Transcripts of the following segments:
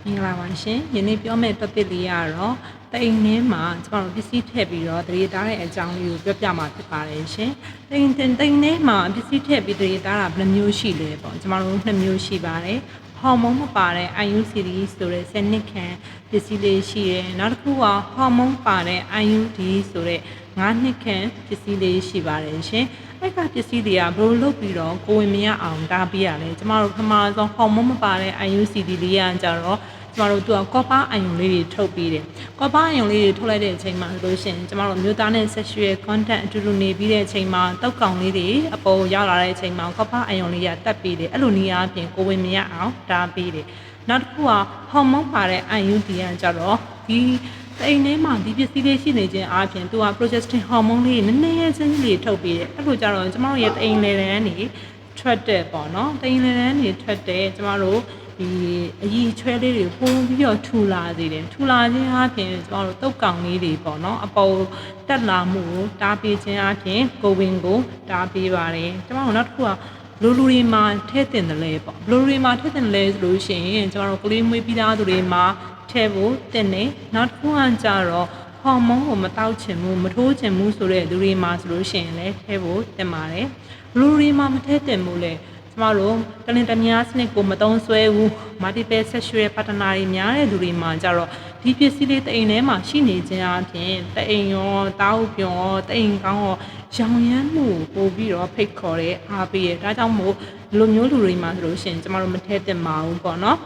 မင်္ဂလာပါရှင်ယနေ့ပြောမယ့် topic လေးကတော့တိမ်ထဲမှာကျွန်တော်တို့ပစ္စည်းထည့်ပြီးတော့တရေသားတဲ့အကြောင်းလေးကိုပြောပြမှာဖြစ်ပါတယ်ရှင်တိမ်ထဲမှာပစ္စည်းထည့်ပြီးတရေသားတာဘယ်နှမျိုးရှိလဲပေါ့ကျွန်တော်တို့2မျိုးရှိပါတယ်ဟော်မုန်းမပါတဲ့ IUCD ဆိုတဲ့စနစ်ခံပစ္စည်းလေးရှိတယ်နောက်တစ်ခုကဟော်မုန်းပါတဲ့ IUD ဆိုတဲ့9နှစ်ခံပစ္စည်းလေးရှိပါတယ်ရှင်အဲ့ကပစ္စည်းတွေကဘယ်လိုလုပ်ပြီးတော့ကိုဝင်မရအောင်တားပေးရလဲကျမတို့ပထမဆုံးဟော်မုန်းမပါတဲ့ IUCD လေးရကြတော့ကျမတို့သူကကောပါအယုံလေးတွေထုတ်ပေးတယ်ကောပါအယုံလေးတွေထုတ်လိုက်တဲ့အချိန်မှာလို့ရှိရင်ကျမတို့မျိုးသားနဲ့ sexual contact အတူတူနေပြီးတဲ့အချိန်မှာတောက်ကောင်လေးတွေအပေါ်ရောက်လာတဲ့အချိန်မှာကောပါအယုံလေးရတက်ပေးတယ်အဲ့လိုနေရာအပြင်ကိုဝင်မရအောင်တားပေးတယ်နောက်တစ်ခုကဟော်မုန်းပါတဲ့ IUD ကကြတော့ဒီအိမ်ထဲမှာဒီပစ္စည်းလေးရှိနေခြင်းအပြင်သူက progesterone hormone လေးနည်းနည်းချင်းလေးထုတ်ပေးတယ်အဲ့လိုကြတော့ကျမတို့ရဲ့အိမ်လေတန်းနေထွက်တဲ့ပေါ့နော်အိမ်လေတန်းနေထွက်တဲ့ကျမတို့ဒီအကြီးချွဲလေးတွေပုံပြီးတော့ထူလာစေတယ်ထူလာခြင်းအပြင်ကျမတို့တုတ်ကောင်လေးတွေပေါ့နော်အပေါ်တက်လာမှုကိုတားပေးခြင်းအပြင်ကိုဝင်ကိုတားပေးပါတယ်ကျမတို့နောက်တစ်ခုကလူတွေမှာထဲတင်တယ်လေပေါ့လူတွေမှာထဲတင်တယ်လေဆိုလို့ရှိရင်ကျမတို့ကလေးမွေးပြီးသားသူတွေမှာထဲဖို့တင်နေနောက်တစ်ခုကကြတော့ဟော်မုန်းကိုမတောက်ချင်ဘူးမထိုးချင်ဘူးဆိုတဲ့လူတွေမှာဆိုလို့ရှိရင်လည်းထဲဖို့တင်ပါတယ်လူတွေမှာမထဲတင်ဘူးလေကျမတို့တလင်တများစနစ်ကိုမတုံးဆွဲဘူး multiple sexual partner တွေများတဲ့လူတွေမှာကြတော့ဒီပစ္စည်းလေးတအိမ်ထဲမှာရှိနေခြင်းအပြင်တအိမ်ရောတားဥပြောရောတအိမ်ကောင်းရောရောင်ရမ်းမှုပို့ပြီးတော့ဖိတ်ခေါ်တဲ့အားပေးရဒါကြောင့်မို့လူမျိုးလူတွေမှာဆိုလို့ရှိရင်ကျမတို့မထဲတင်ပါဘူးပေါ့နော်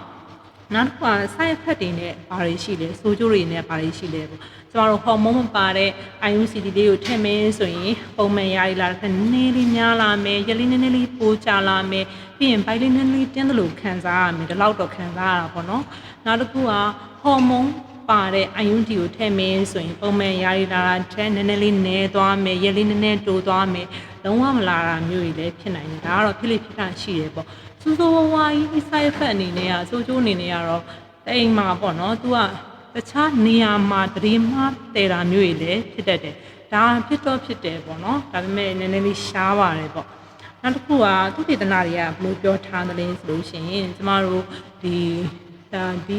နောက်တစ်ခါ side effect တွေနဲ့ဘာတွေရှိလဲဆိုးကျိုးတွေနဲ့ဘာတွေရှိလဲပေါ့ကျမတို့ဟော်မုန်းမပါတဲ့ IUCD လေးကိုထည့်မယ်ဆိုရင်ပုံမှန်ရာရီလာတစ်ခါနည်းနည်းလေးများလာမယ်ရက်လေးနည်းနည်းလေးပိုကျလာမယ်ပြီးရင်ဘိုက်လေးနည်းနည်းလေးတင်းတယ်လို့ခံစားရမယ်ဒီလောက်တော့ခံစားရတာပေါ့နော်နောက်တစ်ခုကဟော်မုန်းပါတဲ့ IUD ကိုထည့်မယ်ဆိုရင်ပုံမှန်ရာရီလာတာထက်နည်းနည်းလေးနည်းသွားမယ်ရက်လေးနည်းနည်းတိုးသွားမယ်လုံးဝမလာတာမျိုးတွေလည်းဖြစ်နိုင်တယ်ဒါကတော့ဖြစ်လိဖြစ်တာရှိတယ်ပေါ့စိုးစိုးဝါးဝါးကြီး side effect အနေနဲ့ကစိုးကျိုးအနေနဲ့ကတော့တိမ်မှာပေါ့နော်သူကတခြားနေရာမှာတရေမှားတည်တာမျိုးတွေလည်းဖြစ်တတ်တယ်ဒါဖြစ်တော့ဖြစ်တယ်ပေါ့နော်ဒါပေမဲ့နည်းနည်းလေးရှားပါတယ်ပေါ့နောက်တစ်ခုကသူတေသနာတွေကဘယ်လိုပြောထားသလဲဆိုလို့ရှိရင်ကျမတို့ဒီ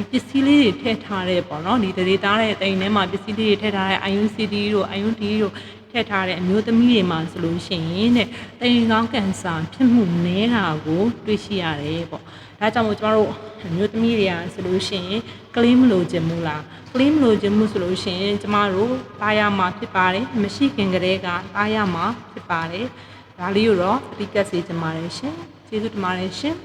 ပစ္စည်းလေးတွေထည့်ထားတဲ့ပေါ့နော်ဒီတရေသားတဲ့တိမ်ထဲမှာပစ္စည်းလေးတွေထည့်ထားတဲ့ IUCD တို့ IUD တို့ထည့်ထားတဲ့အမျိုးသမီးတွေမှာဆိုလို့ရှိရင်တဲ့တိမ်ကောင်းကင်ဆာဖြစ်မှုနည်းတာကိုတွေ့ရှိရတယ်ပေါ့ဒါကြောင့်မို့ကျမတို့အမျိုးသမီးတွေကဆိုလို့ရှိရင်ကလေးမလို့ခြင်းမူလားကလေးမလို့ခြင်းမူဆိုလို့ရှိရင်ကျမတို့သားရမှာဖြစ်ပါတယ်မရှိခင်ကတည်းကသားရမှာဖြစ်ပါတယ်ဒါလေးကိုတော့အတိတ်ကစေချင်ပါတယ်ရှင်ကျေးဇူးတင်ပါတယ်ရှင်